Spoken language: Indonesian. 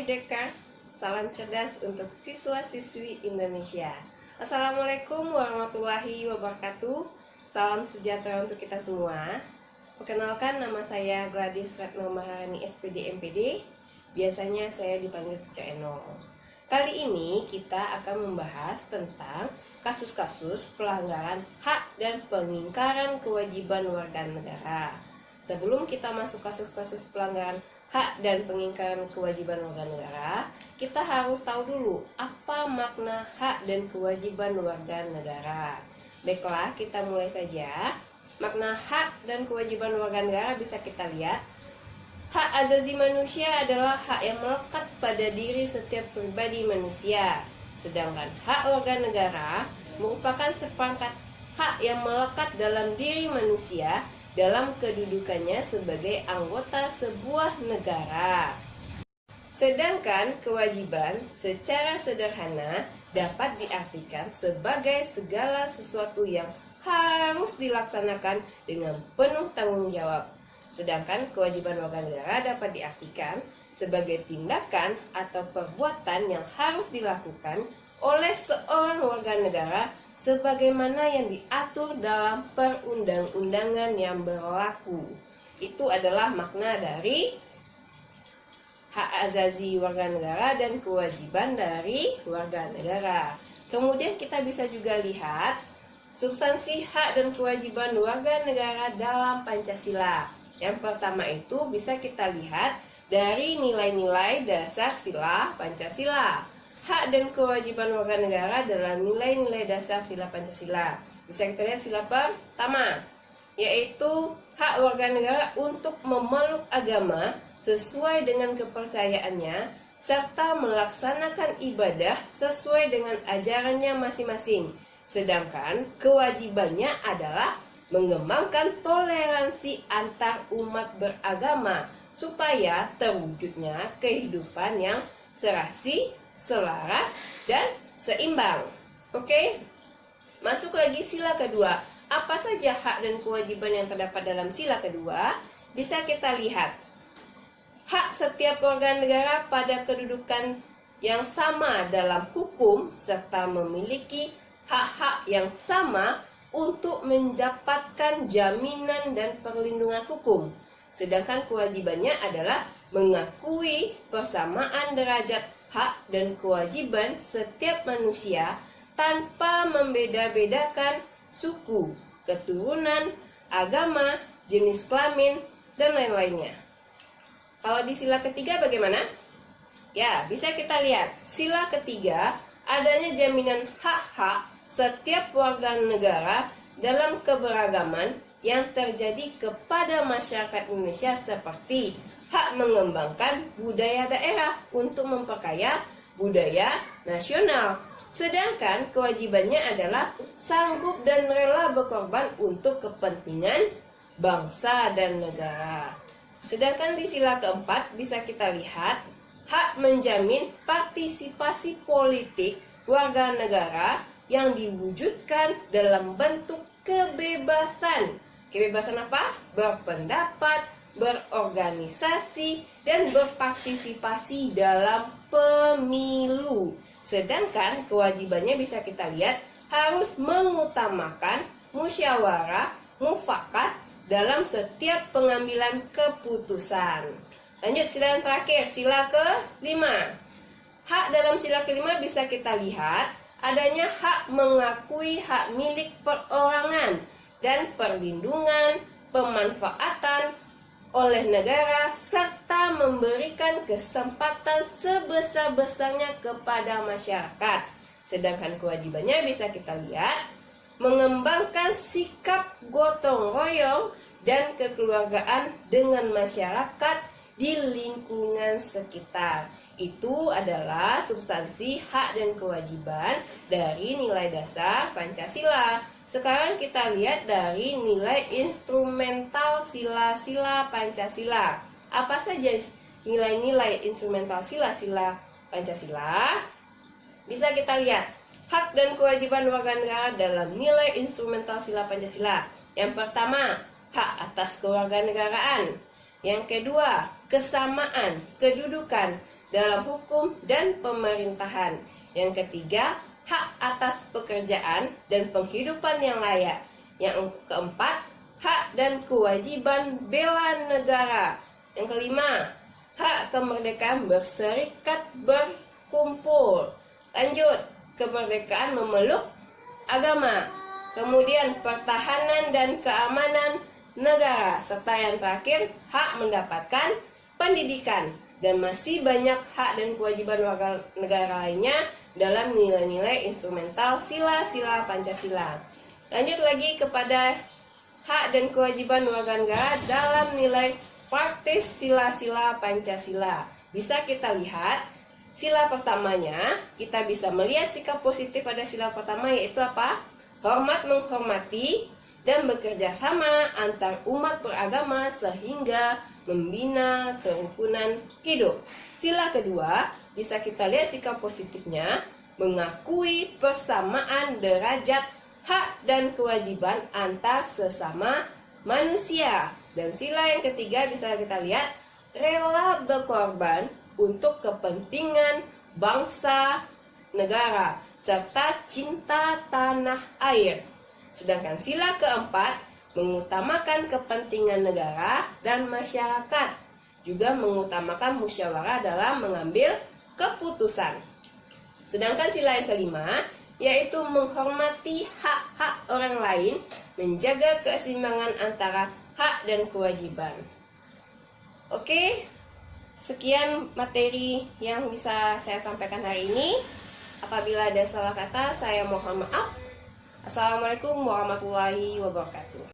Dekers, salam cerdas untuk siswa-siswi Indonesia. Assalamualaikum warahmatullahi wabarakatuh. Salam sejahtera untuk kita semua. Perkenalkan, nama saya Gladys Retno Maharani SPD MPD. Biasanya saya dipanggil Teacher Eno. Kali ini kita akan membahas tentang kasus-kasus pelanggaran hak dan pengingkaran kewajiban warga negara. Sebelum kita masuk kasus-kasus pelanggaran hak dan pengingkaran kewajiban warga negara, kita harus tahu dulu apa makna hak dan kewajiban warga negara. Baiklah, kita mulai saja. Makna hak dan kewajiban warga negara bisa kita lihat. Hak asasi manusia adalah hak yang melekat pada diri setiap pribadi manusia. Sedangkan hak warga negara merupakan seperangkat hak yang melekat dalam diri manusia dalam kedudukannya sebagai anggota sebuah negara. Sedangkan kewajiban secara sederhana dapat diartikan sebagai segala sesuatu yang harus dilaksanakan dengan penuh tanggung jawab. Sedangkan kewajiban warga negara dapat diartikan sebagai tindakan atau perbuatan yang harus dilakukan oleh seorang warga negara sebagaimana yang diatur dalam perundang-undangan yang berlaku. Itu adalah makna dari hak asasi warga negara dan kewajiban dari warga negara. Kemudian kita bisa juga lihat substansi hak dan kewajiban warga negara dalam Pancasila. Yang pertama itu bisa kita lihat dari nilai-nilai dasar sila Pancasila. Hak dan kewajiban warga negara dalam nilai-nilai dasar sila Pancasila. Bisa kita lihat sila pertama, yaitu hak warga negara untuk memeluk agama sesuai dengan kepercayaannya serta melaksanakan ibadah sesuai dengan ajarannya masing-masing. Sedangkan kewajibannya adalah mengembangkan toleransi antar umat beragama supaya terwujudnya kehidupan yang serasi, selaras, dan seimbang. Oke? Masuk lagi sila kedua. Apa saja hak dan kewajiban yang terdapat dalam sila kedua? Bisa kita lihat. Hak setiap warga negara pada kedudukan yang sama dalam hukum serta memiliki hak-hak yang sama untuk mendapatkan jaminan dan perlindungan hukum. Sedangkan kewajibannya adalah mengakui persamaan derajat hak dan kewajiban setiap manusia tanpa membeda-bedakan suku, keturunan, agama, jenis kelamin, dan lain-lainnya. Kalau di sila ketiga bagaimana? Ya, bisa kita lihat. Sila ketiga, adanya jaminan hak-hak setiap warga negara dalam keberagaman yang terjadi kepada masyarakat Indonesia seperti hak mengembangkan budaya daerah untuk memperkaya budaya nasional. Sedangkan kewajibannya adalah sanggup dan rela berkorban untuk kepentingan bangsa dan negara. Sedangkan di sila keempat bisa kita lihat hak menjamin partisipasi politik warga negara yang diwujudkan dalam bentuk kebebasan. Kebebasan apa? Berpendapat, berorganisasi, dan berpartisipasi dalam pemilu. Sedangkan kewajibannya bisa kita lihat harus mengutamakan musyawarah, mufakat dalam setiap pengambilan keputusan. Lanjut sila yang terakhir, sila kelima. Hak dalam sila kelima bisa kita lihat adanya hak mengakui hak milik perorangan dan perlindungan, pemanfaatan oleh negara serta memberikan kesempatan sebesar-besarnya kepada masyarakat. Sedangkan kewajibannya bisa kita lihat mengembangkan sikap gotong royong dan kekeluargaan dengan masyarakat di lingkungan sekitar. Itu adalah substansi hak dan kewajiban dari nilai dasar Pancasila. Sekarang kita lihat dari nilai instrumental sila-sila Pancasila. Apa saja nilai-nilai instrumental sila-sila Pancasila? Bisa kita lihat hak dan kewajiban warga negara dalam nilai instrumental sila Pancasila. Yang pertama, hak atas kewarganegaraan. Yang kedua, kesamaan kedudukan dalam hukum dan pemerintahan. Yang ketiga, hak atas pekerjaan dan penghidupan yang layak. Yang keempat, hak dan kewajiban bela negara. Yang kelima, hak kemerdekaan berserikat berkumpul. Lanjut, kemerdekaan memeluk agama. Kemudian pertahanan dan keamanan negara. Serta yang terakhir, hak mendapatkan pendidikan. Dan masih banyak hak dan kewajiban warga negara lainnya dalam nilai-nilai instrumental sila-sila Pancasila. Lanjut lagi kepada hak dan kewajiban warga negara dalam nilai praktis sila-sila Pancasila. Bisa kita lihat sila pertamanya, kita bisa melihat sikap positif pada sila pertama, yaitu apa? Hormat menghormati dan bekerja sama antar umat beragama sehingga membina kerukunan hidup. Sila kedua, bisa kita lihat sikap positifnya, mengakui persamaan derajat hak dan kewajiban antar sesama manusia. Dan sila yang ketiga bisa kita lihat, rela berkorban untuk kepentingan bangsa, negara, serta cinta tanah air. Sedangkan sila keempat, mengutamakan kepentingan negara dan masyarakat, juga mengutamakan musyawarah dalam mengambil keputusan. Sedangkan sila yang kelima, yaitu menghormati hak-hak orang lain, menjaga keseimbangan antara hak dan kewajiban. Oke, sekian materi yang bisa saya sampaikan hari ini. Apabila ada salah kata, saya mohon maaf. Assalamualaikum warahmatullahi wabarakatuh.